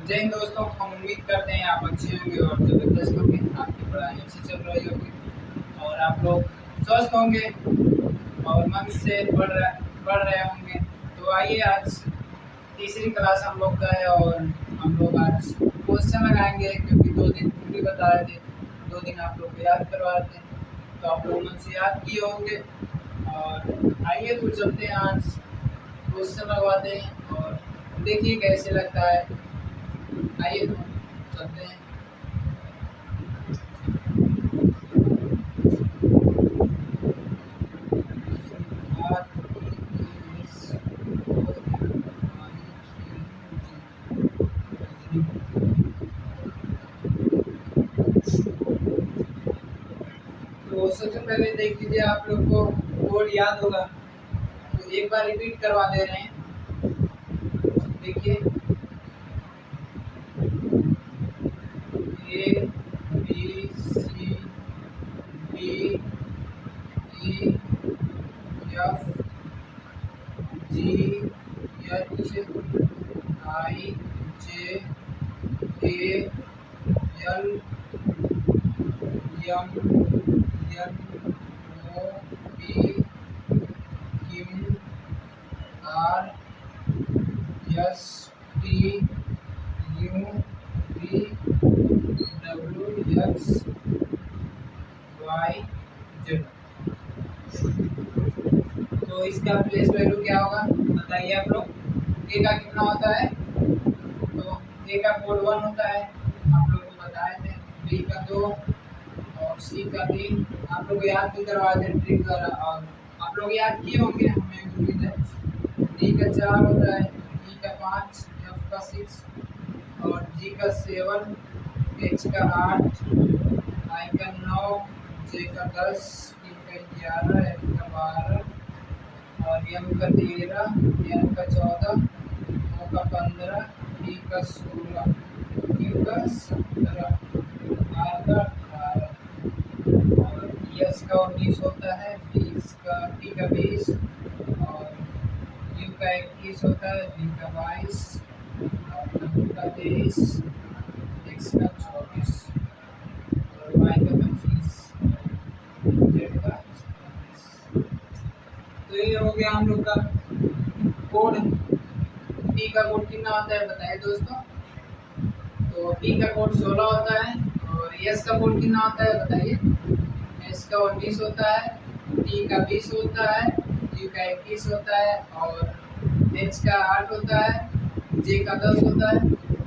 जय हिंद दोस्तों, हम उम्मीद करते हैं आप अच्छे होंगे और ज़बरदस्त होंगे। आपकी पढ़ाई अच्छी चल रही होगी और आप लोग स्वस्थ होंगे और मन से पढ़ रहे होंगे। तो आइए, आज तीसरी क्लास हम लोग का है और हम लोग आज क्वेश्चन लगाएंगे, क्योंकि 2 दिन पूरी बता रहे थे, 2 दिन आप लोग को याद करवा रहे थे, तो आप लोग मन से याद किए होंगे। और आइए तो चलते हैं, आज क्वेश्चन लगवाते हैं और देखिए कैसे लगता है। आइए तो चलते हैं। तो सबसे पहले देख लीजिए, आप लोग को कोड याद होगा तो एक बार रिपीट करवा दे रहे हैं। देखिए, A B C D E F G H I J K L M N O P Q R S T U V W X Y Z. तो इसका प्लेस वैल्यू क्या होगा बताइए आप लोग। ए का कितना होता है? तो ए का कोड 1 होता है, आप लोग को बताए थे। बी का 2 और सी का 3। आप लोग याद भी करवा दें ट्रिक द्वारा और आप लोग याद किए होंगे, हमें उम्मीद है। डी का 4 होता है, ई का 5, एफ का 6 और जी का 7, एच का 8, आई का 9, जे का 10, ई का 11, एफ का 12 और एम का 13, एन का 14, ओ का 15, पी का 16, क्यू का 17, आर का 18 और एस का 19 होता है, टी का 20 और यू का 21 होता है, वी का 22 और डब्ल्यू का 23, एक्स का 24 और वाई का 25, जेड का 26। तो ये हो गया हम लोग का कोड। टी का कोड कितना होता है बताइए दोस्तों। तो टी का कोड 16 होता है और एस का कोड कितना होता है बताइए। एस का 19 होता है, टी का 20 होता है, यू का 21 होता है और एच का 8 होता है, जे का 10 होता है।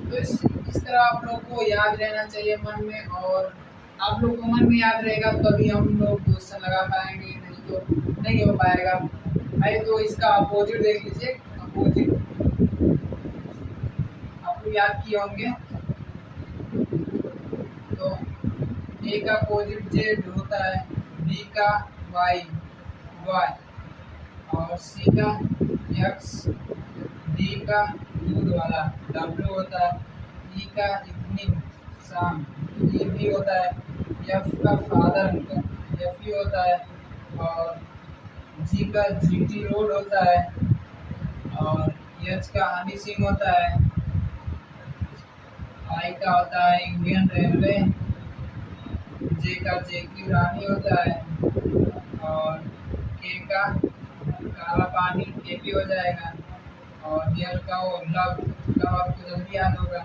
तो इस तरह आप लोग को याद रहना चाहिए मन में, और आप लोग को मन में याद रहेगा तभी हम लोग क्वेश्चन लगा पाएंगे, नहीं तो नहीं हो पाएगा। आइए तो इसका अपोजिट देख लीजिए। अपोजिट आप लोग याद किए होंगे। तो ए का अपोजिट जेड होता है, बी का वाई और सी का एक्स, डी का दूध वाला डब्ल्यू होता है, ई का इवनिंग शाम ई भी होता है, एफ का फादर अंकल एफ ई होता है और जी का जीटी रोड होता है और एच का हनी सिंह होता है, आई का होता है इंडियन रेलवे, जे का जेक्यू रानी होता है और के का काला पानी के भी हो जाएगा और यल का वो लव आपको जल्दी याद होगा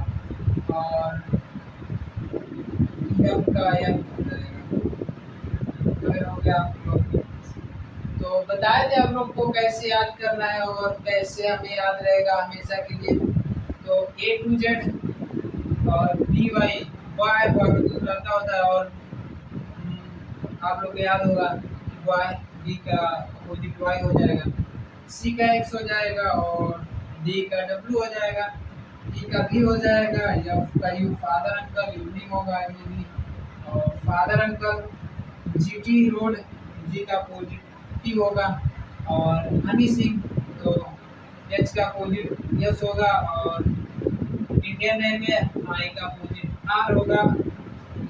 और एम का एम हो जाएगा। तो हो गया आप लोग। तो बताए थे आप लोग को कैसे याद करना है और कैसे हमें याद रहेगा हमेशा के लिए। तो ए टू जेड और डी वाई वाई लड़का होता है और आप लोग को याद होगा वाई डी का अपोजिट वाई हो जाएगा, सी का एक्स हो जाएगा और डी का डब्ल्यू हो जाएगा, ई का भी हो जाएगा, एफ का यू फादर अंकल इवनिंग होगा भी और father uncle, G T road, G का अपोजिट टी होगा और हनी सिंह तो एच का अपोजिट यस होगा और इंडियन रेलवे आई का अपोजिट आर होगा,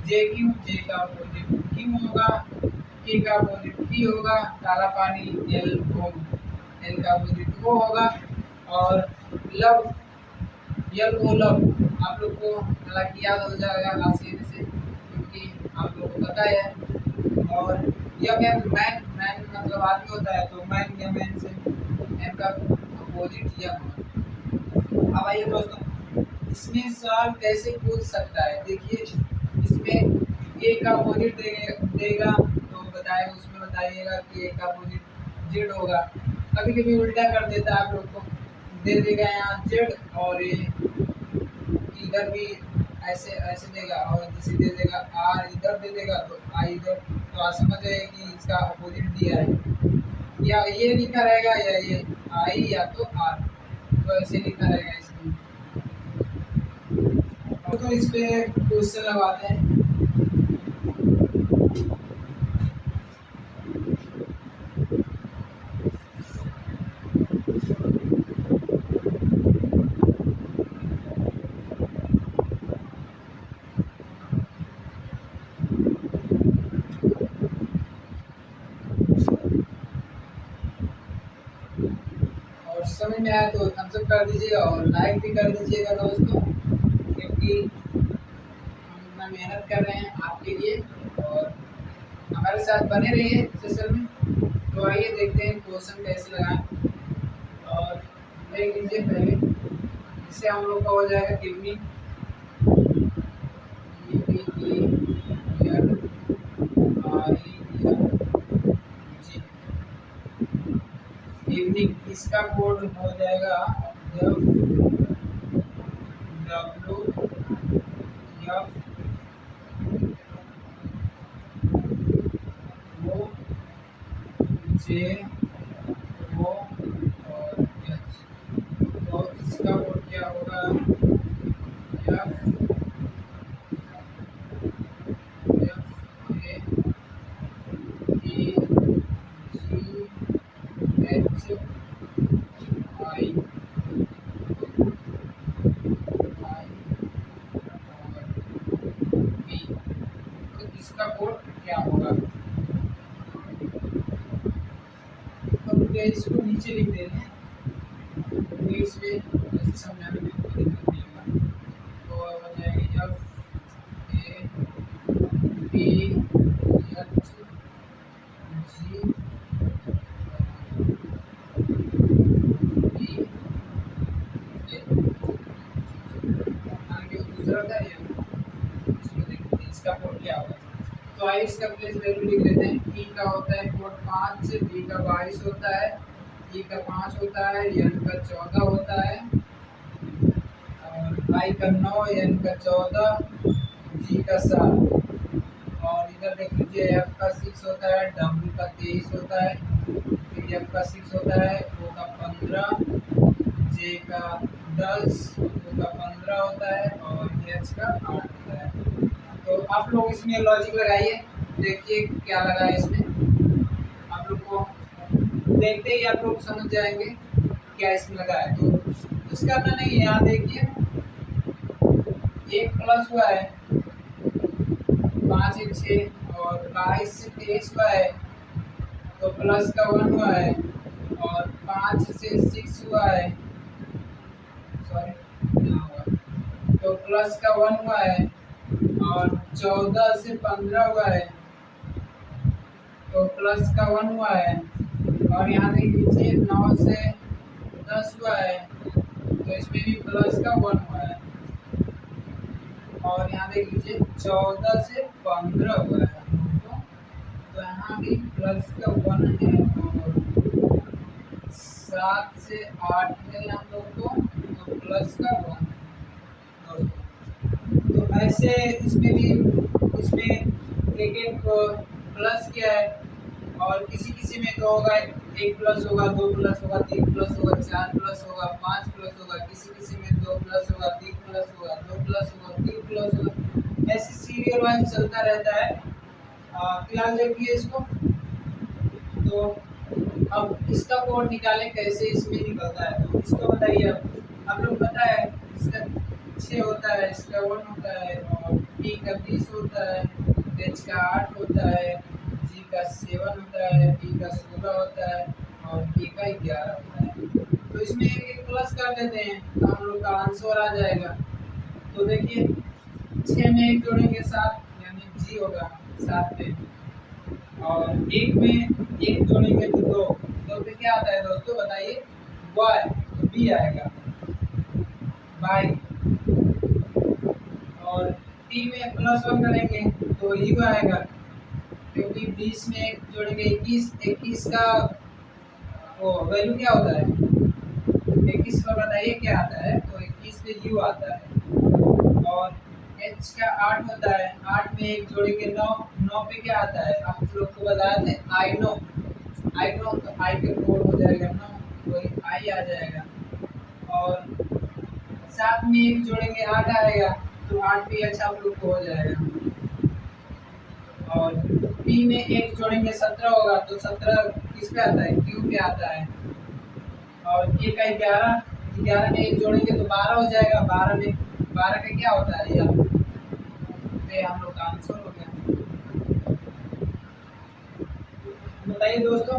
जे का अपोजिट क्यू होगा, के का अपोजिट पी होगा, काला पानी एल का अपोजिट ओ होगा और लव यल ओ लव आप लोग को हालांकि याद हो जाएगा आसानी से, क्योंकि आप लोग को पता है। और यह मैन मैन मतलब आदमी होता है, तो मैन या मैन से एम का अपोजिट यह होगा। अब आइए दोस्तों, इसमें सवाल कैसे पूछ सकता है। देखिए, इसमें ए का अपोजिट देगा तो बताएगा, उसमें बताइएगा कि ए का अपोजिट जेड होगा। कभी कभी उल्टा कर देता है, आप लोग को दे देगा यहाँ जेड और ये इधर भी ऐसे ऐसे देगा, और जैसे दे देगा आर इधर दे देगा तो आई इधर, तो आप समझ गए कि इसका अपोजिट दिया है। या ये लिखा रहेगा या ये आई या तो आर, तो ऐसे लिखा रहेगा इसमें। तो इस पे क्वेश्चन लगाते हैं। और समझ में आया तो थम्स अप कर दीजिएगा और लाइक भी कर दीजिएगा दोस्तों, क्योंकि हम इतना मेहनत कर रहे हैं आपके लिए, और हमारे साथ बने रहिए सेशन में। तो आइए देखते हैं क्वेश्चन कैसे लगाएं। और देख लीजिए पहले, इससे हम लोग का हो जाएगा इवनिंग, इवनिंग। इसका कोड हो जाएगा WFO और H। तो इसका कोड क्या होगा, इसका कोड क्या होगा। अब इसको नीचे लिख देते हैं, इसमें ऐसे समझाने में कोई दिक्कत नहीं होगा। तो हो जाएगी दूसरा था ये, इसमें देखते हैं इसका कोड क्या होगा। तो आइए इसका प्लेस वैल्यू लिख लेते हैं। ई का होता है कोड 5, बी का 22 होता है, ई का 5 होता है, एन का 14 होता है, और आई का 9, एन का 14, जी का 7, और इधर देख लीजिए एफ का 6 होता है, डब्ल्यू का 23 होता है, फिर एफ का 6 होता है, ओ का 15, जे का 10, ओ का 15 होता है, और एच का 8 होता है। तो आप लोग इसमें लॉजिक लगाइए, देखिए क्या लगा है इसमें। आप लोग को देखते ही आप लोग समझ जाएंगे क्या इसमें लगा है। तो कुछ करना नहीं है, यहाँ देखिए एक प्लस हुआ है 5 1 6, और 22 से 23 हुआ है तो प्लस का 1 हुआ है, और 5 से 6 हुआ है, सॉरी हुआ, तो प्लस का 1 हुआ है, और 14 से 15 हुआ है तो प्लस का 1 हुआ है, और यहाँ देख लीजिए 9 से 10 हुआ है तो इसमें भी प्लस का 1 हुआ है, और यहाँ देख लीजिए 14 से 15 हुआ है तो यहाँ भी प्लस का 1 है, और 7 से 8 है हम लोग को तो प्लस का 1। तो ऐसे इसमें भी, इसमें एक एक प्लस किया है, और किसी किसी में तो होगा 1 प्लस होगा, 2 प्लस होगा, 3 प्लस होगा, 4 प्लस होगा, 5 प्लस होगा, किसी किसी में 2 प्लस होगा, 3 प्लस होगा, 2 प्लस होगा, 3 प्लस होगा, ऐसे सीरियल वाइज चलता रहता है। फिलहाल देखिए इसको। तो अब इसका कोड निकालें कैसे, इसमें निकलता है तो इसको बताइए। आप लोग पता है इसका 6 होता है, इसका 1 होता है, और टी का 20 होता है, एच का 8 होता है, जी का 7 होता है, टी का 16 होता है, और के का 11 होता है। तो इसमें एक एक प्लस कर देते हैं तो हम लोग का आंसर आ जाएगा। तो देखिए 6 में 1 जोड़ेंगे 7, यानी जी होगा 7 पे, और 1 में 1 जोड़ेंगे तो 2, तो पे क्या आता है दोस्तों बताइए, वाई, तो बी आएगा बाई, और टी में +1 करेंगे तो यू आएगा, क्योंकि 20 में 1 जोड़ेंगे 21, 21 का वो वैल्यू क्या होता है, 21 पर बताइए क्या आता है, तो 21 पे यू आता है, और एच का 8 होता है, 8 में 1 जोड़ेंगे 9, 9 पे क्या आता है, आप लोग को बताए थे आई नो, तो आई के कोड हो जाएगा 9, वही आई आ जाएगा, और 7 में 1 जोड़ेंगे 8 आएगा, तो 8 भी अच्छा आप लोग को हो जाएगा, और पी में 1 जोड़ेंगे 17 होगा, तो 17 किस पे आता है, क्यू पे आता है, और ये का 11, 11 में 1 जोड़ेंगे तो 12 हो जाएगा, 12 में 12 का क्या होता है, या पे हम लोग का आंसर हो गया। बताइए दोस्तों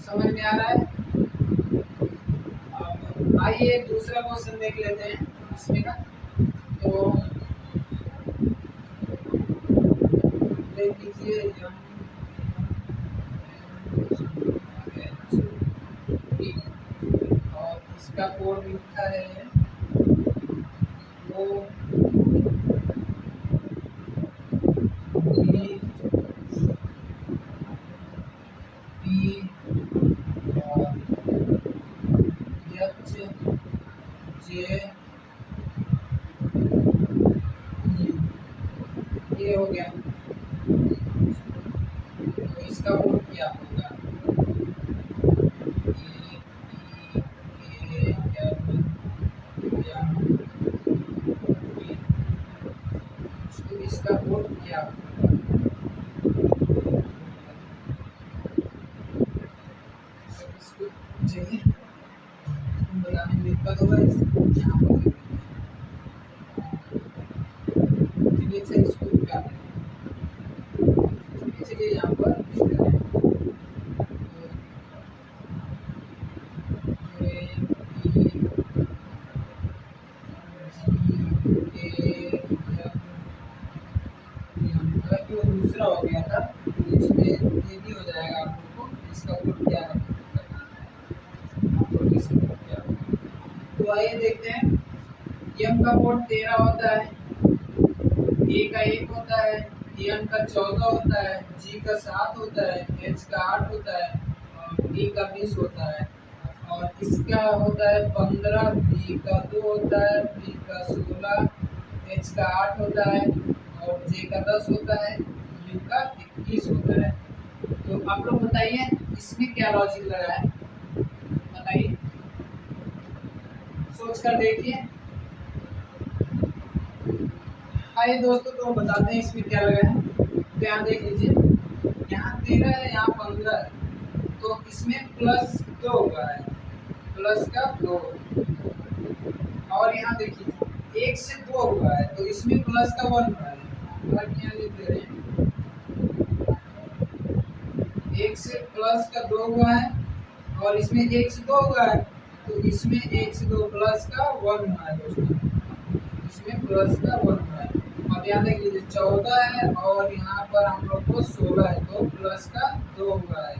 समझ में आ रहा है। आइए दूसरा क्वेश्चन देख लेते हैं इसमें का, तो देख लीजिए और इसका कोड लिखा है वो बी पी और एच जे ये हो गया, तो इसका कोड क्या होगा, तो इसका कोड क्या होगा, इसको चाहिए बनाने में दिक्कत होगा, यहाँ पर चलिए इसको क्या चलिए यहाँ पर जो दूसरा हो गया था, इसमें ये भी हो जाएगा आप लोग को, इसका कोड क्या है क्या, तो आइए देखते हैं। एम का कोड 13 होता है, ए का 1 होता है, एन का 14 होता है, जी का 7 होता है, एच का 8 होता है, और डी का 20 होता है, और इसका होता है 15, बी का 2 होता है, बी का 16, एच का 8 होता है, और जे का 10 होता है, यू का 21 होता है। तो आप लोग बताइए इसमें क्या लॉजिक लगा है, बताइए, सोच कर देखिए। आइए दोस्तों तो बताते हैं इसमें क्या लगा है, तो यहाँ देख लीजिए, यहाँ 13 है, यहाँ 15 है, तो इसमें +2 हुआ है, प्लस का 2, और यहाँ देखिए 1 से 2 हुआ है, तो इसमें प्लस का 1 हुआ है, यहाँ लिख दे रहे हैं 1 से प्लस का 2 हुआ है, और इसमें 1 से 2 हुआ है, तो इसमें 1 से 2 प्लस का 1 हुआ है दोस्तों, इसमें प्लस का 1 हुआ है, और यहाँ देख लीजिए 14 है, और यहाँ पर हम लोग को 16 है, तो प्लस का 2 हुआ है,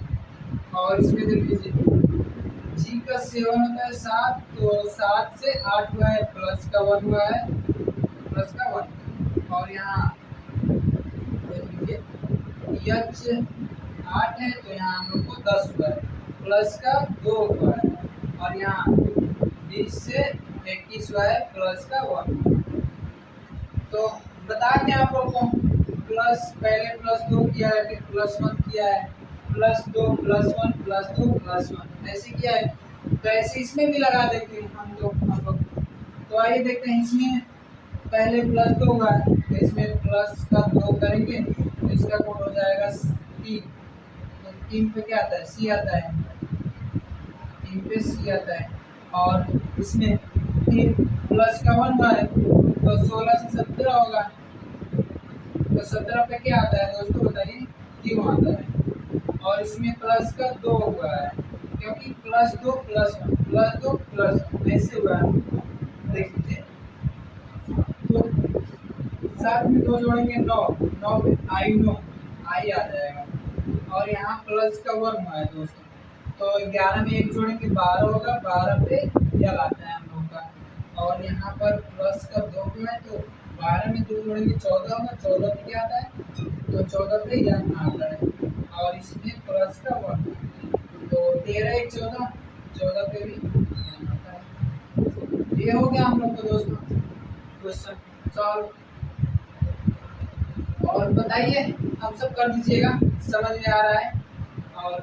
और इसमें देख लीजिए जी का 7 होता है 7, तो 7 से 8 हुआ है, प्लस का 1 हुआ है, प्लस का 1, और यहाँ देख लीजिए एच 8 है, तो यहाँ हम लोग को 10 हुआ है, प्लस का 2 हुआ है, और यहाँ 20 से 21 हुआ है, प्लस का 1। तो बता दें आप लोग को, प्लस पहले +2 किया है, फिर +1 किया है, +2 +1 +2 +1 ऐसे किया है, तो ऐसे इसमें भी लगा देते हैं हम लोग। तो आइए देखते हैं, इसमें पहले +2 हुआ है, तो इसमें प्लस का 2 करेंगे, तो इसका कोड हो जाएगा 3, तो 3 पे क्या आता है, सी आता है, 3 पे सी आता है, और इसमें 3 प्लस का 1 हुआ है, तो 16 से 17 होगा, तो 17 पे क्या आता है दोस्तों बताइए, क्यू आता है, और इसमें प्लस का 2 हुआ है, क्योंकि +2 +1 +2 +1 ऐसे हुआ है, देख लीजिए। तो साथ में 2 जोड़ेंगे 9, 9 पे आई आ जाएगा और यहाँ प्लस का 1 हुआ है दोस्तों, तो 11 में 1 जोड़ेंगे 12 होगा, 12 पे यल आता है हम लोग का, और यहाँ पर प्लस का 2 क्यों है, तो 12 में 2 जोड़ेंगे 14 होगा, 14 पे क्या आता है, तो 14 पे यल आता है, और इसमें प्लस का 1 तो 13 1 14, 14 पे भी यल आता है। ये हो गया हम लोग को दोस्तों क्वेश्चन सॉल्व। और बताइए, आप सब कर दीजिएगा, समझ में आ रहा है, और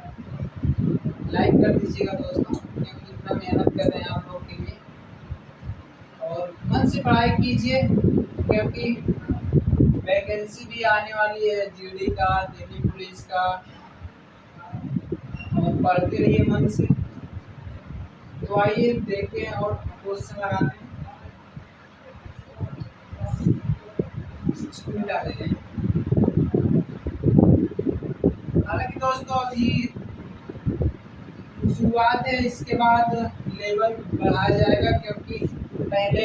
लाइक कर दीजिएगा दोस्तों, क्योंकि इतना मेहनत कर रहे हैं आप लोगों के लिए, और मन से पढ़ाई कीजिए, क्योंकि वैकेंसी भी आने वाली है जीडी का, दिल्ली पुलिस का, और पढ़ते रहिए मन से। तो आइए देखते हैं और क्वेश्चन लगाते हैं, स्कूल डाल देते हैं। हालांकि दोस्तों अभी शुरुआत है, इसके बाद लेवल बढ़ाया जाएगा, क्योंकि पहले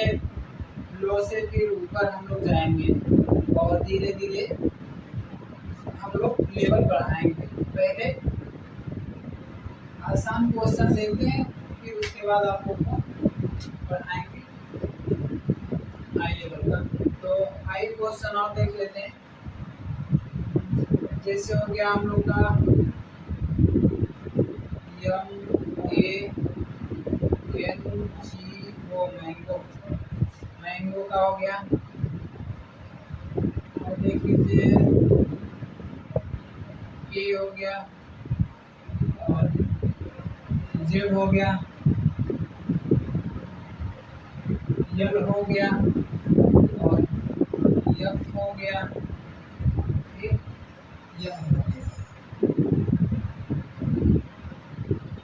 लो से फिर ऊपर हम लोग जाएंगे और धीरे धीरे हम लोग लेवल बढ़ाएंगे। पहले आसान क्वेश्चन देखते हैं, फिर उसके बाद आप लोग को बढ़ाएंगे हाई लेवल का। तो हाई क्वेश्चन और देख लेते हैं, जैसे हो गया हम लोग का MANGO, मैंगो का हो गया, और देख लीजिए ये हो गया, और जेड हो गया, यल हो गया, और यफ हो गया, फिर यह हो गया।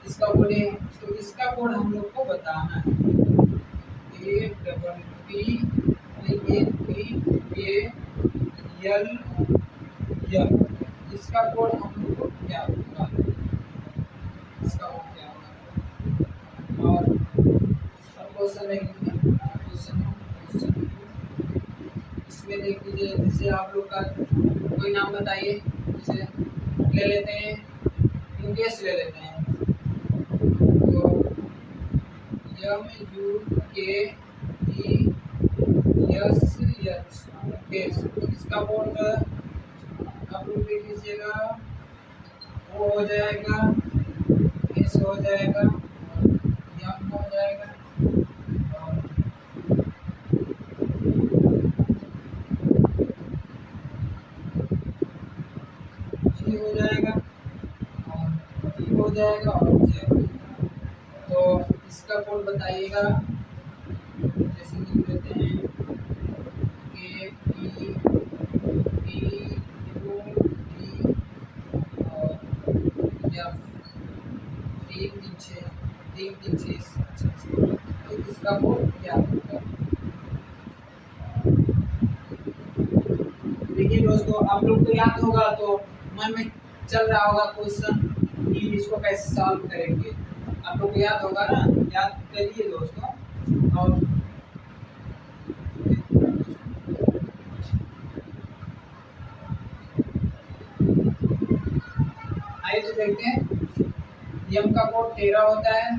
इसका बोले तो इसका कोड हम लोग को बताना है, APPAL इसका कोड हम लोग को क्या होगा, इसका कोड क्या होगा। और क्वेश्चन इसमें देख लीजिए, जैसे आप लोग का कोई नाम बताइए, जैसे ले लेते हैं मुकेश ले लेते हैं, तो MUKESH मुकेश, इसका कोड आप लोग देख लीजिएगा, वो हो जाएगा, एस हो जाएगा, यम हो जाएगा, और जी हो जाएगा, और डी हो जाएगा, और जे हो जाएगा। तो इसका कोड बताइएगा, जैसे लिख लेते हैं APPUD और F 3 3 6 तो इसका कोड क्या होगा। देखिए दोस्तों, आप लोग को याद होगा, तो मन में चल रहा होगा क्वेश्चन कि इसको कैसे सॉल्व करेंगे, आप लोग को याद होगा ना, याद करिए दोस्तों। और आइए तो देखते हैं, यम का कोड 13 होता है,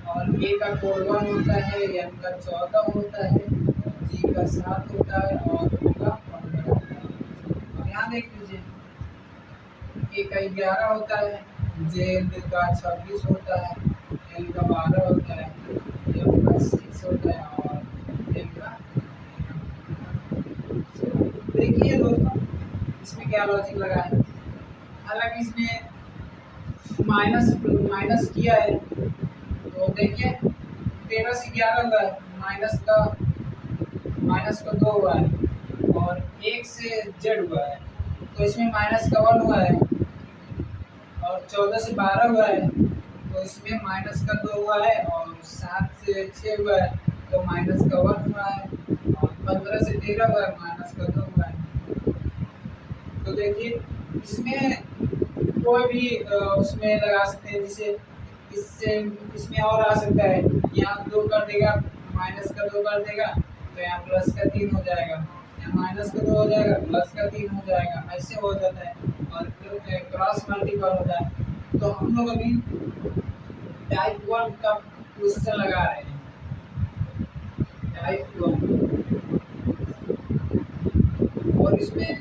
और ए का कोड 1 होता है, एम का 14 होता है, जी का 7 होता है, और ओ का 15 होता है। और यहाँ देख लीजिए, ए का 11 होता है, जेड का 26 होता है, एल का 12 होता है, एफ का 6 होता है, और एम का। देखिए दोस्तों, इसमें क्या लॉजिक लगा है, हालांकि इसमें माइनस किया है, तो देखिए 13 से 11 हुआ है, माइनस का 2 हुआ है, और 1 से जेड हुआ है, तो इसमें माइनस का 1 हुआ है, और 14 से 12 हुआ है, तो इसमें माइनस का 2 हुआ है, और 7 से 6 हुआ है, तो माइनस का 1 हुआ है, और 15 से 13 हुआ है, माइनस का 2 हुआ है। तो देखिए इसमें कोई भी उसमें लगा सकते हैं, जैसे इससे इसमें और आ सकता है, यहाँ 2 कर देगा, माइनस का 2 कर देगा, तो यहाँ प्लस का 3 हो जाएगा, यहाँ माइनस का 2 हो जाएगा, प्लस का 3 हो जाएगा, ऐसे हो जाता है और क्रॉस मल्टीपल होता है। तो हम लोग अभी टाइप 1 का क्वेश्चन लगा रहे हैं, टाइप 1, और इसमें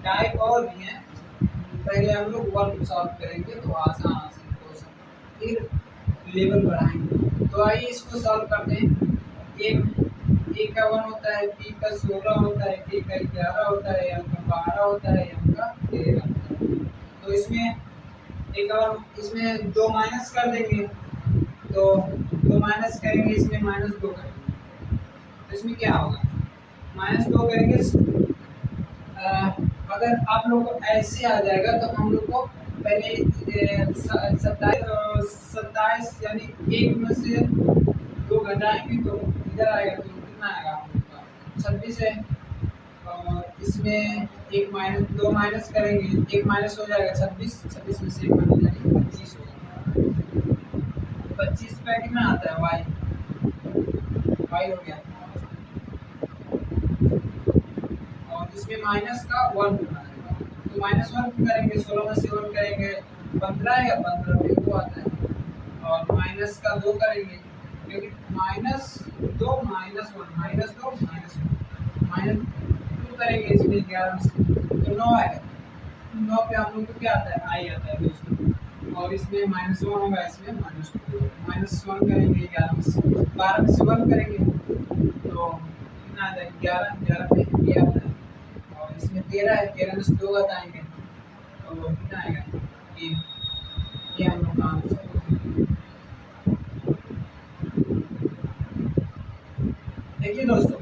टाइप और भी है। पहले हम लोग 1 सॉल्व करेंगे तो आसान आसान क्वेश्चन, फिर लेवल बढ़ाएंगे। तो आइए इसको सॉल्व करते हैं। ए का 1 होता है, बी का 16 होता है, के का 11 होता है, एम का 12 होता है, एम का 13 होता है। तो इसमें 2 माइनस कर देंगे, तो 2 माइनस करेंगे, इसमें -2 करेंगे, तो इसमें क्या होगा, -2 करेंगे। अगर आप लोग को ऐसे आ जाएगा तो हम लोग को पहले 27 यानी 1 में से 2 घटाएंगे तो इधर आएगा, तो कितना आएगा हम लोग का 26 है। और इसमें 2 माइनस करेंगे, 1 माइनस हो जाएगा 26 में से 1 माइनस यानी 25 हो जाएगा। 25 का कितना आता है y हो गया, और इसमें माइनस का 1 बनाएगा, तो -1 करेंगे, 16 में से 1 करेंगे 15 है, 15 में 2 आता है, और माइनस का 2 करेंगे, क्योंकि -2 -2 करेंगे, इसमें 11 में से तो 9 आएगा। 9 पे हम लोग को क्या आता है, आई आता है दोस्तों, और इसमें -1 होगा, इसमें -2 -1 करेंगे, 11 में से 12 में से 1 करेंगे तो कितना आता है, 11 में ये आता है, और इसमें 13 है, 13 में से 2 घटाएंगे तो कितना आएगा, ये हम लोग का आंसर। देखिए दोस्तों,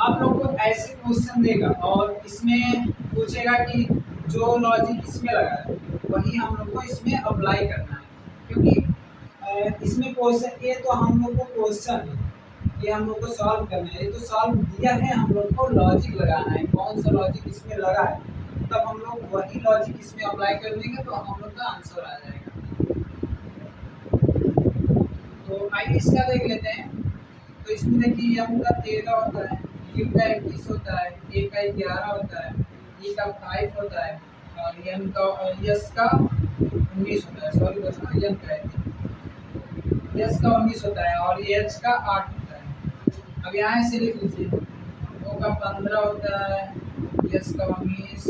आप लोग को ऐसे क्वेश्चन देगा और इसमें पूछेगा कि जो लॉजिक इसमें लगा है वही हम लोग को इसमें अप्लाई करना है, क्योंकि इसमें क्वेश्चन ये तो हम लोग को क्वेश्चन है, ये हम लोग को सॉल्व करना है, ये तो सॉल्व दिया है, हम लोग को लॉजिक लगाना है, कौन सा लॉजिक इसमें लगा है, तब हम लोग वही लॉजिक इसमें अप्लाई कर देंगे तो हम लोग का आंसर आ जाएगा। तो आइए इसका देख लेते हैं। तो इसमें देखिए एम का 13 होता है, यू का 21 होता है, ए का 11 होता है, ई का 5 होता है, और एम का यस का 19 होता है, सॉरी दोस्तों एम का यस का 19 होता है, और एच का 8 होता है। अब यहाँ से लिख लीजिए, ओ का 15 होता है, यस का 19,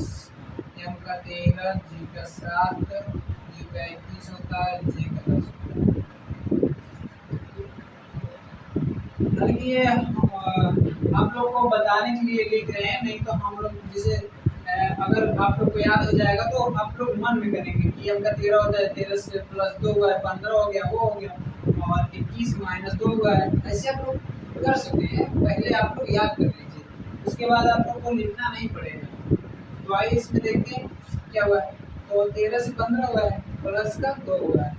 एम का 13, जी का 7, जी का 21 होता है, जे का 10 होता है। ये आप लोग को बताने के लिए लिख रहे हैं, नहीं तो हम लोग जैसे अगर आप लोग को याद हो जाएगा तो आप लोग मन में करेंगे कि एम का 13 होता है, 13 से +2 हुआ है, 15 हो गया, वो हो गया, और 21 -2 हुआ है, ऐसे आप लोग कर सकते हैं। पहले आप लोग याद कर लीजिए, उसके बाद आप लोग को लिखना नहीं पड़ेगा। तो आइए इसमें देखते हैं क्या हुआ है। तो 13 से 15 हुआ है, प्लस का 2 हुआ है,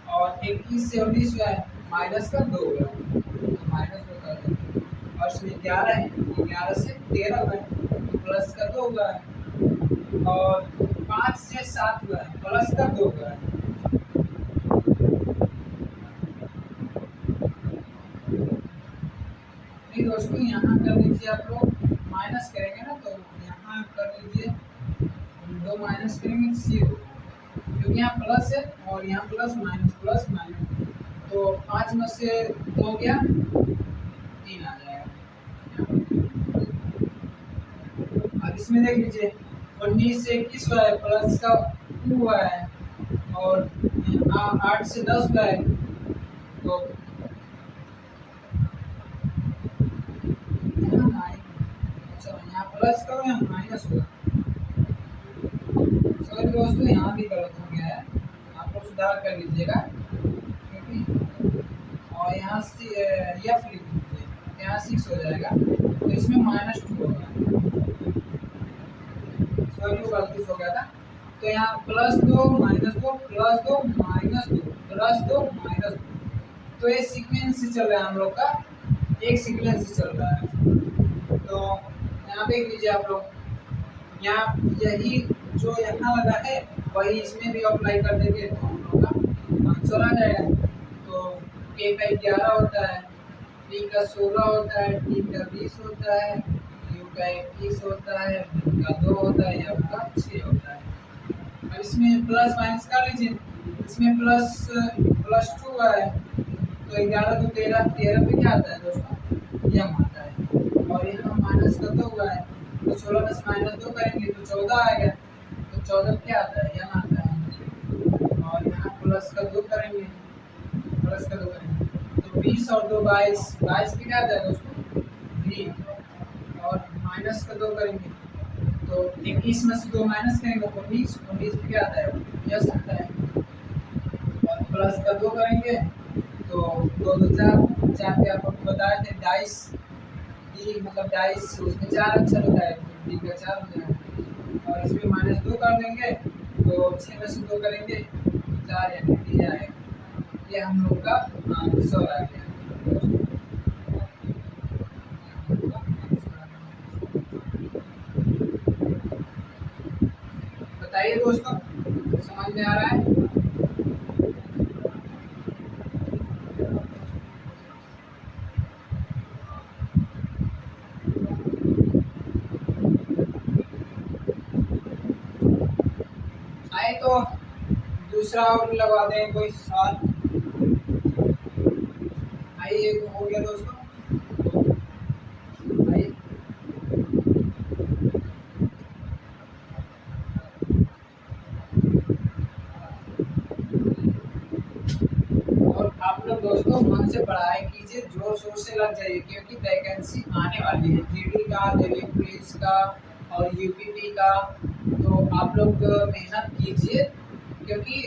और 21 से 19 हुआ है, माइनस का 2 हुआ है, तो माइनस 2 कर देंगे, और इसमें 11 है, 11 से 13 हुआ है, प्लस का 2 हुआ है, और 5 से 7 हुआ है, प्लस का 2 हुआ है। नहीं दोस्तों, यहाँ कर लीजिए, आप लोग माइनस करेंगे ना तो यहाँ कर लीजिए, 2 माइनस करेंगे 0, क्योंकि यहाँ प्लस है और यहाँ प्लस माइनस, तो 5 में से 2 गया, 3 आ जाएगा। अब इसमें देख लीजिए, 19 से 21 हुआ है, प्लस का 2 हुआ है, और 8 से 10 हुआ है, तो यहाँ प्लस का यहाँ माइनस होगा। सॉरी दोस्तों, यहाँ भी गलत हो गया है, आप लोग सुधार कर लीजिएगा, क्योंकि और यहाँ से एफ लिख दीजिए, यहाँ 6 हो जाएगा, तो इसमें -2 होगा, सॉरी वो गलती से हो गया था। तो यहाँ +2 -2 +2 -2 +2 -2, तो ये सीक्वेंस से चल रहा है हम लोग का, एक सीक्वेंस से चल रहा है। तो यहाँ देख लीजिए आप लोग, यहाँ यही जो यहाँ लगा है वही इसमें भी अप्लाई कर देंगे तो हम लोग का आंसर आ जाएगा। तो के का 11 होता है, पी का 16 होता है, टी का 20 होता है, यू का 21 होता है, बी का 2 होता है, एफ का 6 होता है। अब इसमें प्लस माइनस कर लीजिए। इसमें प्लस प्लस 2 है तो 11 तो 13, 13 पे क्या आता है दोस्तों, यम आता है। और यहाँ माइनस का 2 हुआ है तो 16 में से माइनस 2 करेंगे तो 14 आएगा, तो 14 पे क्या आता है, यम आता है। और यहाँ प्लस का 2 करेंगे, प्लस का 2 करेंगे तो 20 और 2 22, 22 पे क्या आता है दोस्तों, v। और माइनस का 2 करेंगे तो 21 में से 2 माइनस करेंगे 19, 19 पे क्या आता है, यस आता है। और प्लस का 2 करेंगे तो 2 2 4, 4 पे आपको बताए थे डाइस, डी मतलब डाइस उसमें 4 अक्षर होता है तो डी का 4 हो जाएगा। और इसमें माइनस 2 कर देंगे तो 6 में से 2 करेंगे 4 यानी डी आएगा। ये हम लोग का आंसर आ गया। बताइए दोस्तों, समझ में आ रहा है? आए तो दूसरा और लगा दें कोई सवाल। आइए, हो गया दोस्तों, आइए। और आप लोग दोस्तों मन से पढ़ाई कीजिए, जोर शोर से लग जाइए क्योंकि वैकेंसी आने वाली है, जीडी का, दिल्ली पुलिस का और यूपीपी का। तो आप लोग मेहनत कीजिए क्योंकि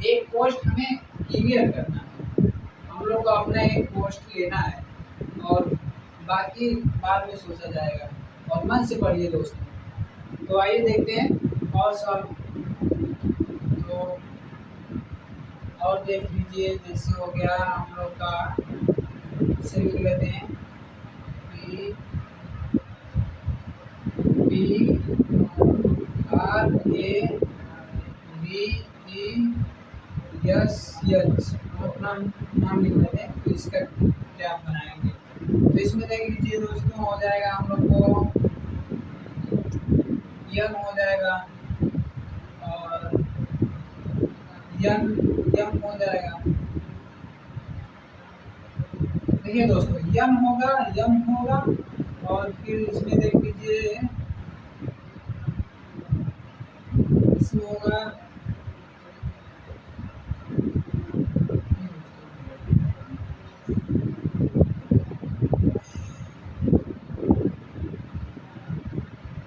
एक पोस्ट हमें क्लियर करना है, हम लोग को अपना एक पोस्ट लेना है और बाकी बाद में सोचा जाएगा। और मन से पढ़िए दोस्तों। तो आइए देखते हैं और सब। तो और देख लीजिए, जैसे हो गया हम लोग का, इसे लिख लेते हैं P P R A B E S H, हम अपना नाम लिख लेते हैं तो इसका क्या बनाएंगे। तो इसमें देख लीजिए दोस्तों, हो जाएगा हम लोग को यन हो जाएगा और यन यम हो जाएगा। देखिए दोस्तों, यम होगा, यम होगा और फिर इसमें देख लीजिए इसमें होगा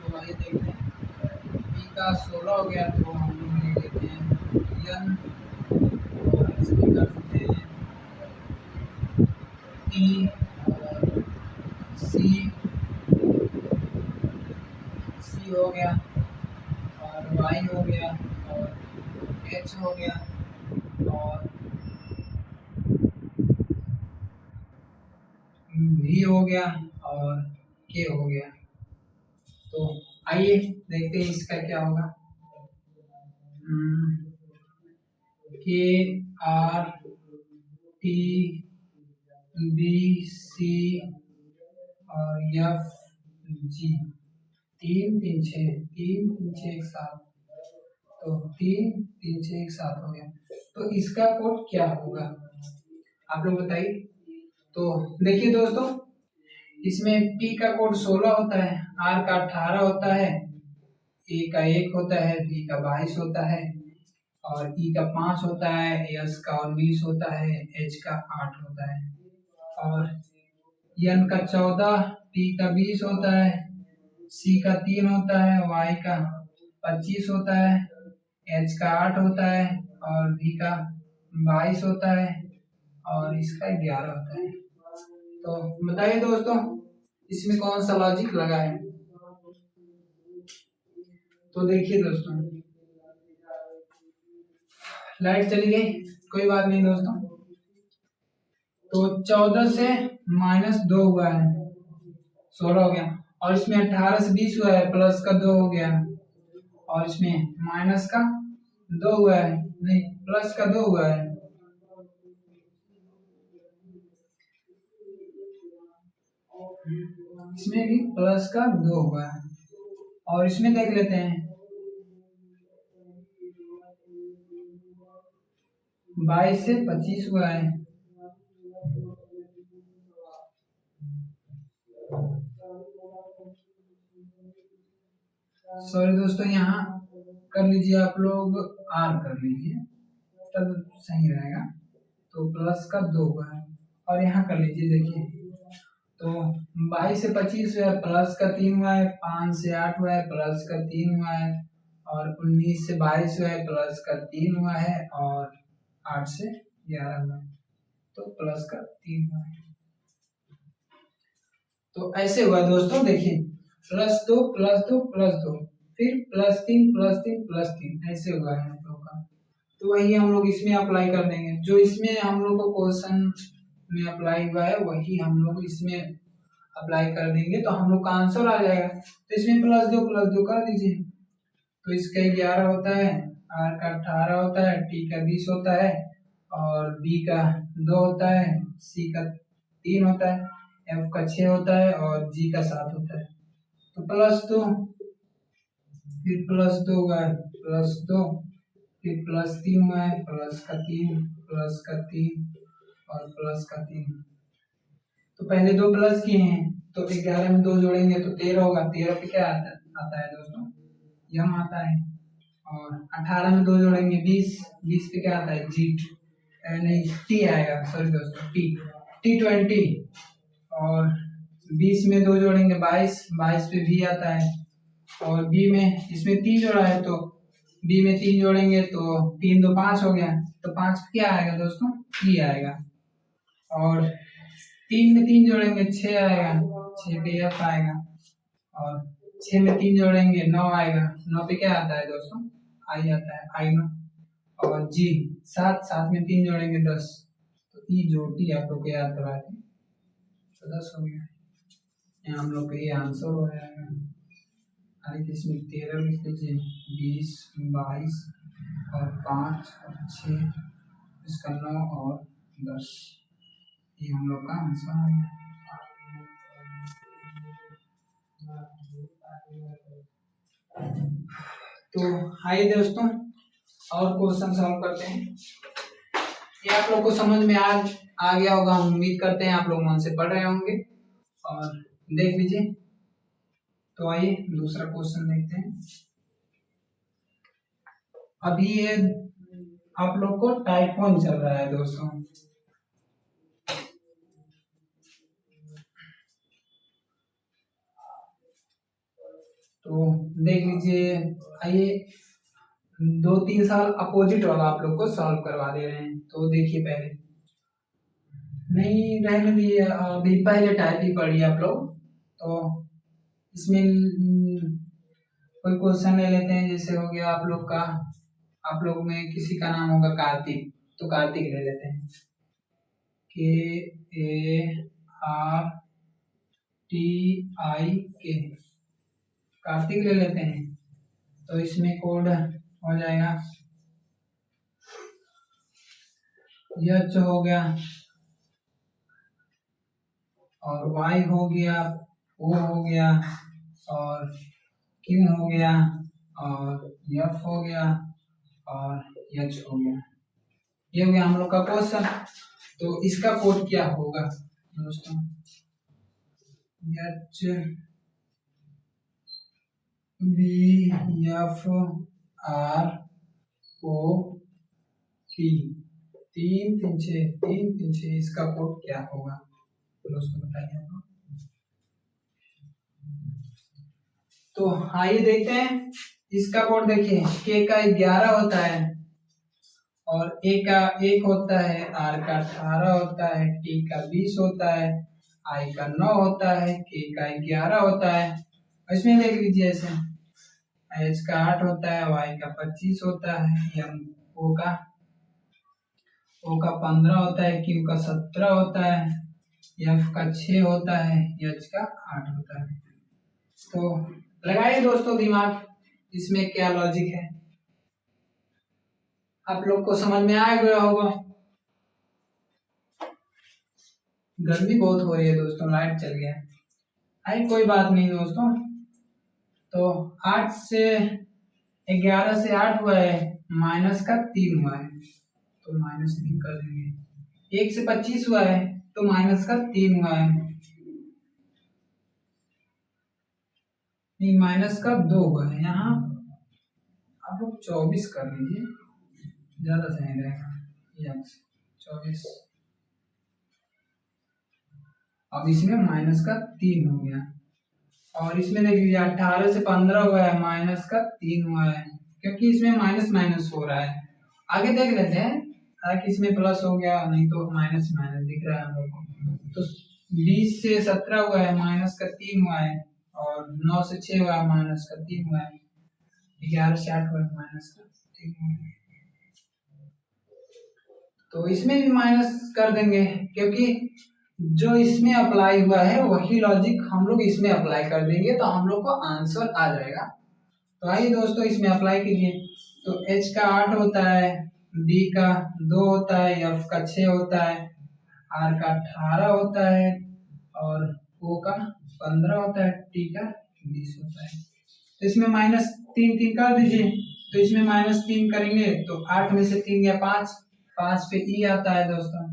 तो आइए देखते हैं। पी का 16 हो गया तो हम लोग ले लेते हैं यन और इसमें कर देते हैं टी और सी, सी हो गया और वाई हो गया और एच हो गया और वी हो गया और के हो गया। तो आइए देखते हैं इसका क्या होगा। के आर टी बी सी और एफ जी, 3 3 6, 3 3 6 1 7, तो 3 3 6 1 7 हो गया। तो इसका कोड क्या होगा आप लोग बताइए। तो देखिए दोस्तों, इसमें P का कोड 16 होता है, R का 18 होता है, A का 1 होता है, B का 22 होता है और E का 5 होता है, S का 19 होता है, H का 8 होता है और N का 14, P का 20 होता है, C का 3 होता है, Y का 25 होता है, H का 8 होता है और V का 22 होता है और इसका 11 होता है। तो बताइए दोस्तों, इसमें कौन सा लॉजिक लगा है। तो देखिए दोस्तों, लाइट चली गई, कोई बात नहीं दोस्तों। तो 14 से -2 हुआ है, 16 हो गया और इसमें 18 से 20 हुआ है, प्लस का 2 हो गया और इसमें माइनस का 2 हुआ है, नहीं प्लस का 2 हुआ है। इसमें भी प्लस का 2 हुआ है। और इसमें देख लेते हैं 22 से 25 हुआ है। सॉरी दोस्तों, यहाँ कर लीजिए आप लोग, आर कर लीजिए तब सही रहेगा। तो प्लस का 2 हुआ है। और यहाँ कर लीजिए, देखिए तो 22 से 25 हुआ है, प्लस का 3 हुआ है। 5 से 8 हुआ है, प्लस का 3 हुआ है। और 19 से 22 हुआ है, प्लस का 3 हुआ है। और 8 से 11 हुआ है, तो प्लस का 3 हुआ है। तो ऐसे हुआ दोस्तों, देखिए +2 +2 +2, फिर +3 +3 +3, ऐसे हुआ है हम लोग का। तो वही हम लोग इसमें अप्लाई कर देंगे, जो इसमें हम लोग को क्वेश्चन में अप्लाई हुआ है वही हम लोग इसमें अप्लाई कर देंगे, तो हम लोग का आंसर आ जाएगा। तो इसमें +2 कर दीजिए। तो इसका 11 होता है, आर का 18 होता है, टी का 20 होता है, और बी का 2 होता है, सी का 3 होता है, एफ का 6 होता है, और जी का 7 होता है। तो +2, फिर +2 हुआ है, +2, फिर +3 हुआ है, प्लस का 3, प्लस का 3, और प्लस का 3। तो पहले 2 प्लस किए हैं, तो 11 में 2 जोड़ेंगे तो 13 होगा। 13 पे क्या आता है दोस्तों, यम आता है। और 18 में 2 जोड़ेंगे 20, 20 पे क्या आता है, जीट, नहीं टी आएगा, सॉरी दोस्तों, टी20। और 20 में 2 जोड़ेंगे 22, 22 पे भी आता है। और बी में इसमें 3 जोड़ा है, तो बी में 3 जोड़ेंगे तो 3 2 5 हो गया, तो 5 पे क्या आएगा दोस्तों, टी आएगा। और 3 में 3 जोड़ेंगे 6 आएगा, 6 पे एफ आएगा। और 6 में 3 जोड़ेंगे 9 आएगा, 9 पे क्या आता है दोस्तों, आई आता है, आई नो। और जी 7, 7 में 3 जोड़ेंगे 10, तो ई जो टी आप लोग को याद करवाए थे, तो 10 हो गया। यहाँ हम लोग का ये आंसर हो जाएगा। अरे इसमें 13 लिख लीजिए, 20 22 और 5 और 6, इसका 9 और 10, ये हम लोग का आंसर आ गया। तो आइए दोस्तों और क्वेश्चन सॉल्व करते हैं। ये आप लोग को समझ में आ गया होगा, हम उम्मीद करते हैं आप लोग मन से पढ़ रहे होंगे और देख लीजिए। तो आइए दूसरा क्वेश्चन देखते हैं। अभी ये आप लोग को टाइप 1 चल रहा है दोस्तों। तो देख लीजिए, आइए 2-3 साल अपोजिट वाला आप लोग को सॉल्व करवा दे रहे हैं। तो देखिए, पहले नहीं रहने दिए, अभी पहले टाइप ही पढ़िए आप लोग। तो इसमें कोई क्वेश्चन ले लेते हैं, जैसे हो गया आप लोग का, आप लोग में किसी का नाम होगा कार्तिक, तो कार्तिक ले लेते हैं, KARTIK, कार्तिक ले लेते हैं। तो इसमें कोड हो जाएगा, एच हो गया, और वाई हो गया, ओ हो गया, और क्यू हो गया, और एफ हो गया, और एच हो गया। ये हो गया हम लोग का क्वेश्चन। तो इसका कोड क्या होगा दोस्तों, H B F R O T, 3 3 6 3 3 6, इसका कोड क्या होगा दोस्तों, बताइए। तो आइए देखते हैं इसका कोड। देखिए के का 11 होता है, और ए का 1 होता है, आर का 18 होता है, टी का 20 होता है, आई का 9 होता है, के का 11 होता है। इसमें देख लीजिए, ऐसे एच का 8 होता है, वाई का 25 होता है, एम ओ का 15 होता है, क्यू का 17 होता है, एफ का 6 होता है, एच का 8 होता है। तो लगाइए दोस्तों दिमाग, इसमें क्या लॉजिक है, आप लोग को समझ में आ गया होगा। गर्मी बहुत हो रही है दोस्तों, लाइट चल गया। आई कोई बात नहीं दोस्तों। तो 8 से 11 से 8 हुआ है, माइनस का 3 हुआ है तो माइनस 3 कर देंगे। 1 से 25 हुआ है तो माइनस का 3 हुआ है, नहीं माइनस का 2 हुआ है। यहाँ आप लोग 24 कर लीजिए, ज्यादा सही रहेगा। 24, अब इसमें माइनस का 3 हो गया, और इसमें देख लीजिए 18 से 15 हुआ है, माइनस का 3 हुआ है, क्योंकि इसमें माइनस माइनस हो रहा है। आगे देख लेते हैं, ताकि इसमें प्लस हो गया, नहीं तो माइनस माइनस दिख रहा है हम लोग को। तो 20 से 17 हुआ है, माइनस का 3 हुआ है, और 9 से 6 हुआ है, माइनस का 3 हुआ है, 11 से 8 हुआ है, माइनस का 3 हुआ है। तो इसमें भी माइनस कर देंगे, क्योंकि जो इसमें अप्लाई हुआ है वही लॉजिक हम लोग इसमें अप्लाई कर देंगे, तो हम लोग को आंसर आ जाएगा। तो आइए दोस्तों इसमें अप्लाई कीजिए। तो H का 8 होता है, D का 2 होता है, F का 6 होता है, R का 18 होता है, और O का 15 होता है, T का 20 होता है। तो इसमें माइनस 3 कर दीजिए। तो इसमें माइनस 3 करेंगे तो 8 में से 3 गया 5, 5 पे E आता है दोस्तों।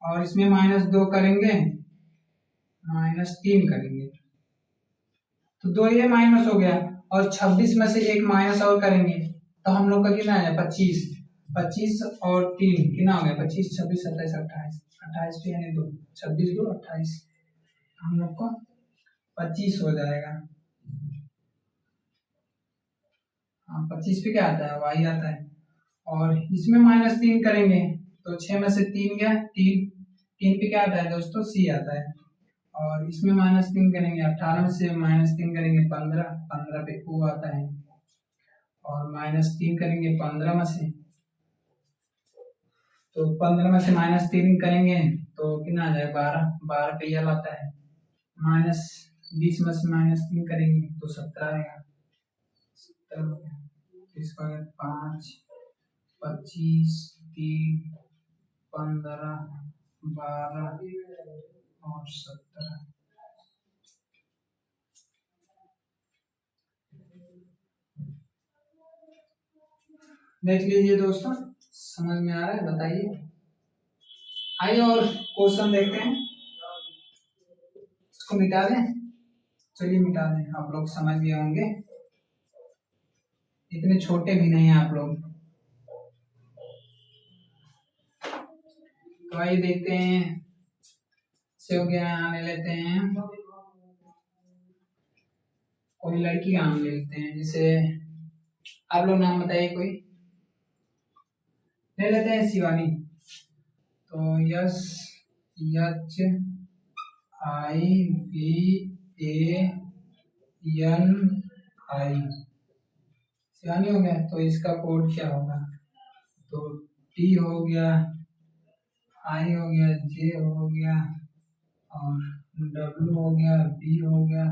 और इसमें माइनस 2 करेंगे, माइनस 3 करेंगे तो 2 ये माइनस हो गया, और 26 में से एक माइनस और करेंगे तो हम लोग का कितना है 25, 25 और 3 कितना हो गया 25, 26, 27, 28, 28 पे यानी 2, 26 2 28, हम लोग को 25 हो जाएगा। हाँ 25 पे क्या आता है वाई आता है, और इसमें माइनस 3 करेंगे तो 6 में से 3 गया 3, 3 पे क्या आता है दोस्तों सी आता है, और इसमें माइनस 3 करेंगे, 18 में से माइनस 3 करेंगे 15, 15 पे ओ आता है, और माइनस 3 करेंगे 15 में से, तो 15 में से माइनस 3 करेंगे तो कितना आ जाए 12, 12 पे यल आता है, माइनस 20 में से माइनस 3 करेंगे तो 17 आएगा, 17 हो गया। तो इसका 5, 25, 3, 15, 12 और 17। देख लीजिए दोस्तों, समझ में आ रहा है बताइए। आइए और क्वेश्चन देखते हैं, इसको मिटा दें, चलिए मिटा दें, आप लोग समझ गए होंगे, इतने छोटे भी नहीं हैं आप लोग। तो आइए देखते हैं, से हो गया आने लेते हैं, कोई लड़की का नाम ले लेते हैं, जैसे आप लोग नाम बताइए, कोई ले लेते हैं शिवानी। तो S H I B A N I, Shivani हो गया। तो इसका कोड क्या होगा, तो टी हो गया, आई हो गया, जे हो गया, और डब्ल्यू हो गया, बी हो गया,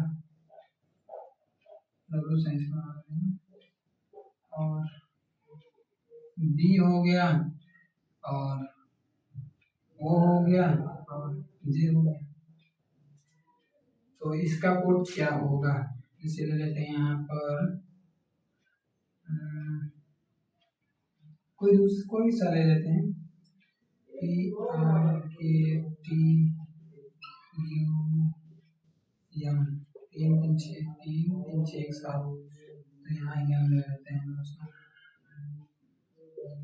डब्ल्यू साइंस में आ गया, और डी हो गया, और ओ हो गया, और जे हो गया। तो इसका कोड क्या होगा, इसे ले लेते हैं यहाँ पर, कोई सा ले लेते हैं, पी आर के टी यू एम, 3 3 6 3 3 6 1 7, तो यहाँ एम ले लेते हैं दोस्तों।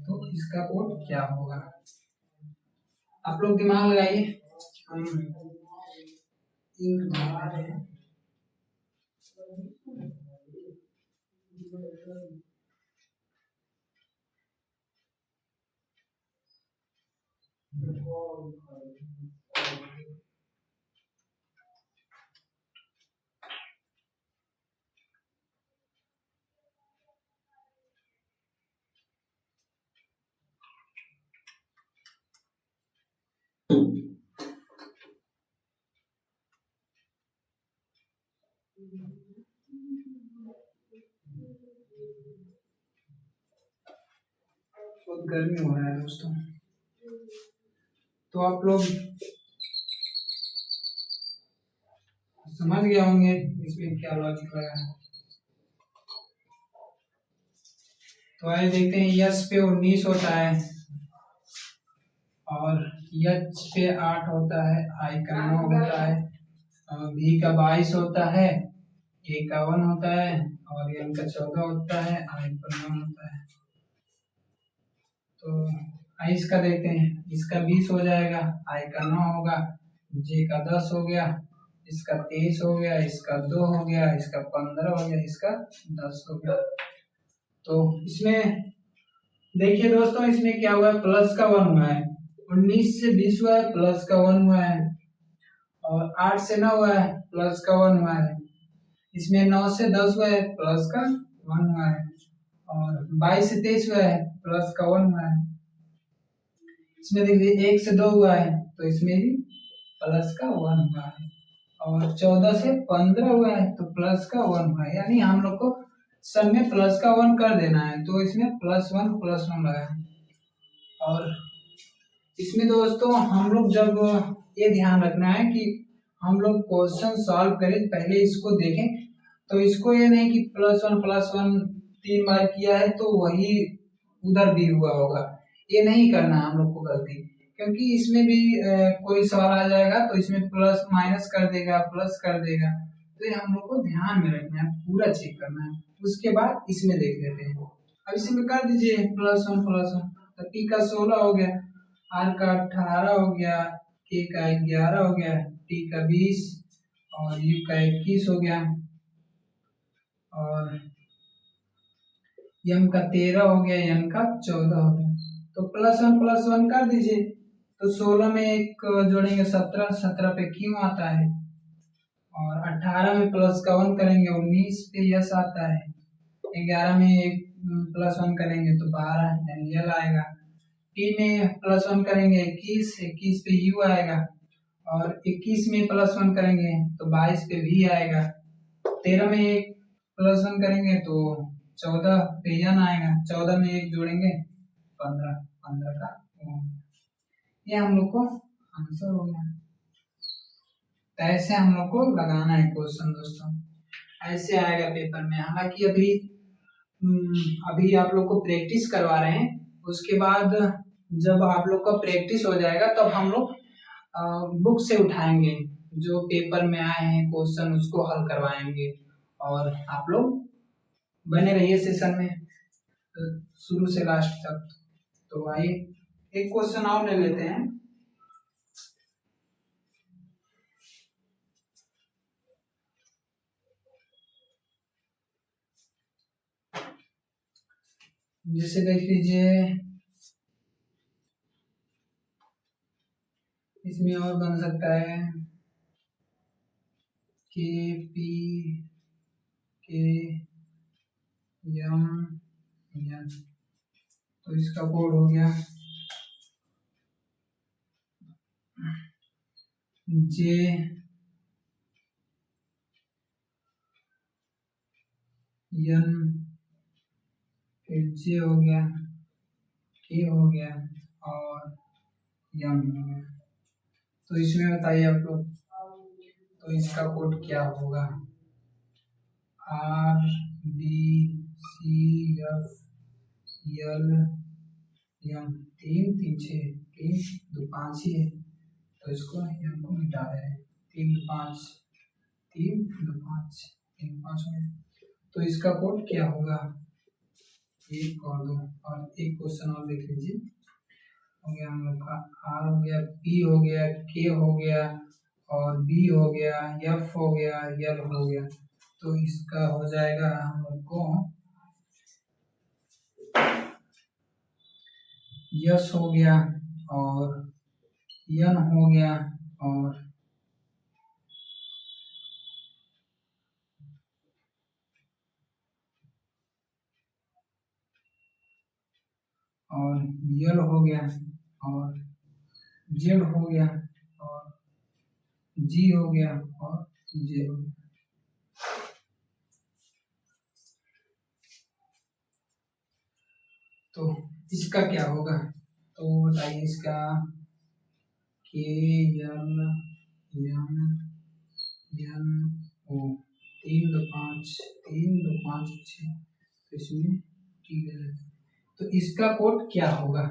तो इसका कोड क्या होगा, आप लोग दिमाग लगाइए, हम इंक बना रहे हैं। बहुत गर्मी हो रहा है दोस्तों, तो आप लोग समझ गए होंगे इसमें क्या लॉजिक लगा है। तो आइए देखते हैं, यस पे 19 होता है और यच पे 8 होता है, आई का 9 होता है, बी का 22 होता है, ए का 1 होता है और एन का 14 होता है, आई का 9 होता है। तो आई इसका देखते हैं, इसका 20 हो जाएगा, आई का 9 होगा, जे का 10 हो गया, इसका 23 हो गया, इसका 2 हो गया, इसका 15 हो गया, इसका 10 हो गया। तो इसमें देखिए दोस्तों, इसमें क्या हुआ है, प्लस का 1 हुआ है, 19 से 20 हुआ है, प्लस का 1 हुआ है, और 8 से 9 हुआ है, प्लस का 1 हुआ है, इसमें 9 से 10 हुआ है, प्लस का 1 हुआ है, और 22 से 23 हुआ है, प्लस का 1 हुआ है। इसमें देखिए 1 से 2 हुआ है, तो इसमें भी प्लस का 1 हुआ है, और 14 से 15 हुआ है तो प्लस का 1 हुआ है। यानी हम लोग को सब में प्लस का 1 कर देना है, तो इसमें +1 लगा है। और इसमें दोस्तों हम लोग जब ये ध्यान रखना है कि हम लोग क्वेश्चन सॉल्व करें, पहले इसको देखें, तो इसको ये नहीं कि +1 3 बार किया है तो वही उधर भी हुआ होगा, ये नहीं करना है हम लोग को गलती, क्योंकि इसमें भी कोई सवाल आ जाएगा तो इसमें प्लस माइनस कर देगा, प्लस कर देगा, तो ये हम लोग को ध्यान में रखना है, पूरा चेक करना है, उसके बाद इसमें देख लेते हैं। अब इसमें कर दीजिए +1 तो पी का 16 हो गया, आर का 18 हो गया, के का 11 हो गया, टी का 20 और यू का 21 हो गया, और एम का 13 हो गया, एन का 14 हो गया। तो +1 कर दीजिए, तो 16 में एक जोड़ेंगे 17, 17 पे क्यों आता है, और 18 में प्लस का 1 करेंगे 19 पे यस आता है, 11 में एक +1 करेंगे तो 12 यानी यल आएगा, टी में +1 करेंगे 21, 21 पे यू आएगा, और 21 में +1 करेंगे तो 22 पे भी आएगा, 13 में एक +1 करेंगे तो 14 पे यन आएगा, 14 में एक जोड़ेंगे 15, 15 का ये हम लोग को आंसर हो गया। तो ऐसे हम लोग को लगाना है क्वेश्चन दोस्तों, ऐसे आएगा पेपर में। हालांकि अभी आप लोग को प्रैक्टिस करवा रहे हैं, उसके बाद जब आप लोग का प्रैक्टिस हो जाएगा तब हम लोग बुक से उठाएंगे, जो पेपर में आए हैं क्वेश्चन उसको हल करवाएंगे, और आप लोग बने रहिए सेशन में शुरू से लास्ट तक। तो आइए एक क्वेश्चन और ले लेते हैं। जैसे देख लीजिए, इसमें और बन सकता है के पी के एम एन, तो इसका कोड हो गया जे एन, फिर जे हो गया, के हो गया और एम हो गया। तो इसमें बताइए आप लोग, तो इसका कोड क्या होगा, R B C F L M, 3 3 6 3 2 5 ही है, तो इसको एम को मिटा रहे हैं, 3 2 5 3 2 5 3 5 हो गया। तो इसका कोड क्या होगा, 1 और 2, और एक क्वेश्चन और देख लीजिए, हो गया हम लोग का आर हो गया, पी हो गया, के हो गया और बी हो गया, एफ हो गया, एल हो गया। तो इसका हो जाएगा हम लोग को यस हो गया और यन हो गया और यल हो गया और जेड हो गया और जी हो गया और जे हो गया। तो इसका क्या होगा, तो बताइए इसका के एल एम एन ओ 3 2 5 3 2 5 6, तो इसमें टी ले लेते हैं। तो इसका कोड क्या होगा,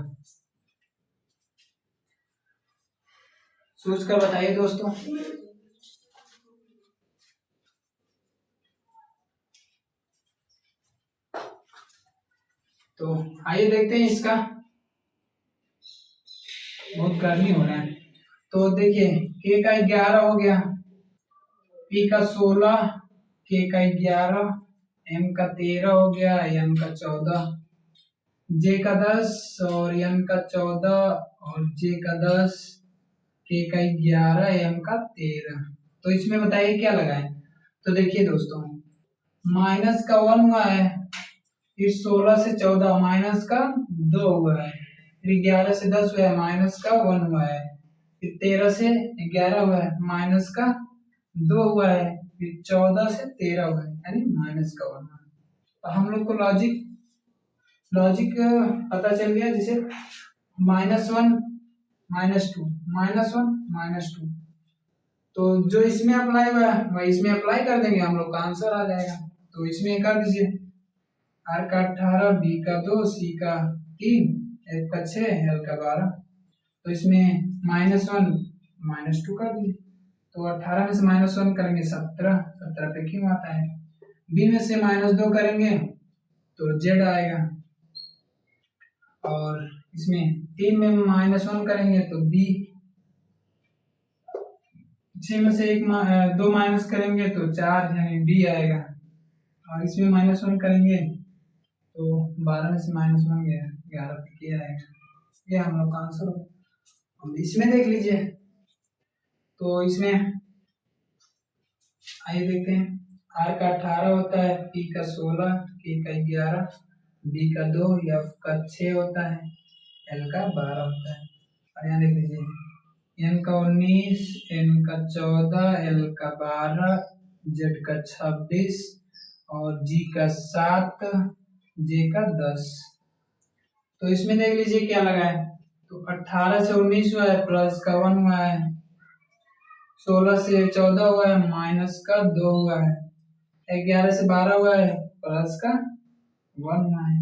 सोच कर बताइए दोस्तों। तो आइए देखते हैं इसका, बहुत गर्मी हो रहा है। तो देखिए के का 11 हो गया, पी का 16, के का 11, एम का 13 हो गया, एन का 14, जे का 10 और एन का 14 और जे का 10, के का 11, एम का 13। तो इसमें बताइए क्या लगाए। तो देखिए दोस्तों, माइनस का 1 हुआ है, फिर 16 से 14 माइनस का 2 हुआ है, फिर 11 से 10 हुआ है माइनस का 1 हुआ है, फिर 13 से 11 हुआ है माइनस का 2 हुआ है, फिर 14 से 13 हुआ है यानी माइनस का 1 हुआ है। तो हम लोग को लॉजिक पता चल गया, जैसे -1 -2 -1 -2, तो जो इसमें अप्लाई हुआ है वही इसमें अप्लाई कर देंगे, हम लोग का आंसर आ जाएगा। तो इसमें कर दीजिए, आर का 18, बी का 2, सी का 3, एफ का 6, एल का 12। तो इसमें -1 -2 कर दीजिए, तो 18 में से -1 करेंगे 17, 17 पे क्यों आता है। बी में से -2 करेंगे तो जेड आएगा, और इसमें 3 में -1 करेंगे तो बी, 6 में से 2 माइनस करेंगे तो 4 यानी बी आएगा, और इसमें -1 करेंगे तो 12 में से -1 गया 11 पे क्या आएगा, ये हम लोग का आंसर होगा। अब इसमें देख लीजिए, तो इसमें आइए देखते हैं, आर का 18 होता है, पी का 16, के का 11, बी का 2, एफ का 6 होता है, एल का 12 होता है। और यहाँ देख लीजिए, एन का 19, एन का 14, एल का 12, जेड का 26 और जी का 7, जे का 10। तो इसमें देख लीजिए क्या लगा है, तो 18 से 19 हुआ है, प्लस का 1 हुआ है, 16 से 14 हुआ है, माइनस का 2 हुआ है, 11 से 12 हुआ है, प्लस का 1 हुआ है,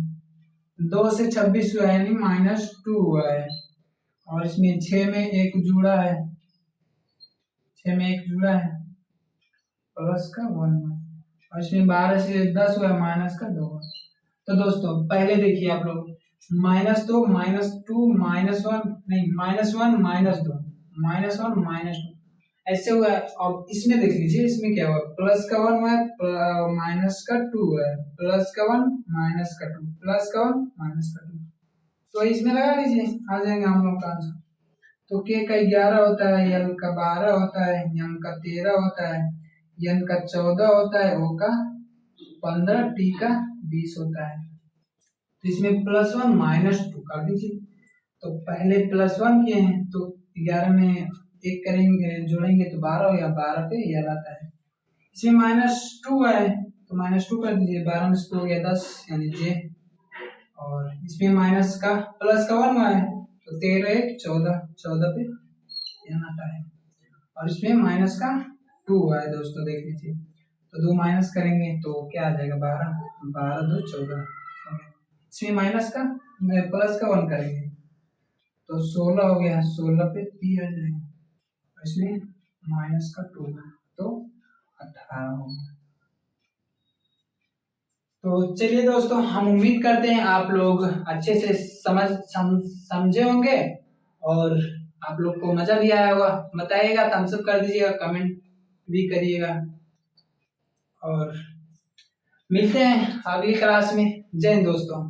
2 से 26 हुआ है यानी -2 हुआ है, और इसमें 6 में 1 जुड़ा है, 6 में 1 जुड़ा है, प्लस का 1 हुआ है, और इसमें 12 से 10 हुआ है, माइनस का 2 हुआ। तो दोस्तों पहले देखिए आप लोग, -2 -2 -1 नहीं -1 -2 -1 -2 ऐसे हुआ है। अब इसमें देख लीजिए, इसमें क्या हुआ, प्लस का 1 हुआ है, माइनस का 2 हुआ है, प्लस का 1 माइनस का 2, प्लस का 1 माइनस का 2, तो इसमें लगा लीजिए, आ जाएंगे हम लोग का आंसर। तो के का 11 होता है, एल का 12 होता है, एम का 13 होता है, एन का 14 होता है, ओ का 15, टी का 20 होता है। तो इसमें +1 -2 कर दीजिए। तो पहले +1 किए हैं, तो 11 में 1 करेंगे जोड़ेंगे तो 12 हो, या 12 पे ये आता है। इसमें -2 है तो -2 कर दीजिए, 12 में से 2 गया 10 यानी जे, और इसमें माइनस का प्लस का 1 हुआ है तो 13 1 14, 14 पे यह आता है, और इसमें माइनस का 2 हुआ है दोस्तों, देख लीजिए। तो 2 माइनस करेंगे तो क्या आ जाएगा, 12, 12 2 14। इसमें माइनस का प्लस का 1 करेंगे तो 16 हो गया, 16 पे पी आ जाएगा, इसमें माइनस का 2 तो 18 हो गया। तो चलिए दोस्तों, हम उम्मीद करते हैं आप लोग अच्छे से समझे होंगे, और आप लोग को मजा भी आया होगा। बताइएगा, थम्स अप कर दीजिएगा, कमेंट भी करिएगा, और मिलते हैं अगली क्लास में। जय हिंद दोस्तों।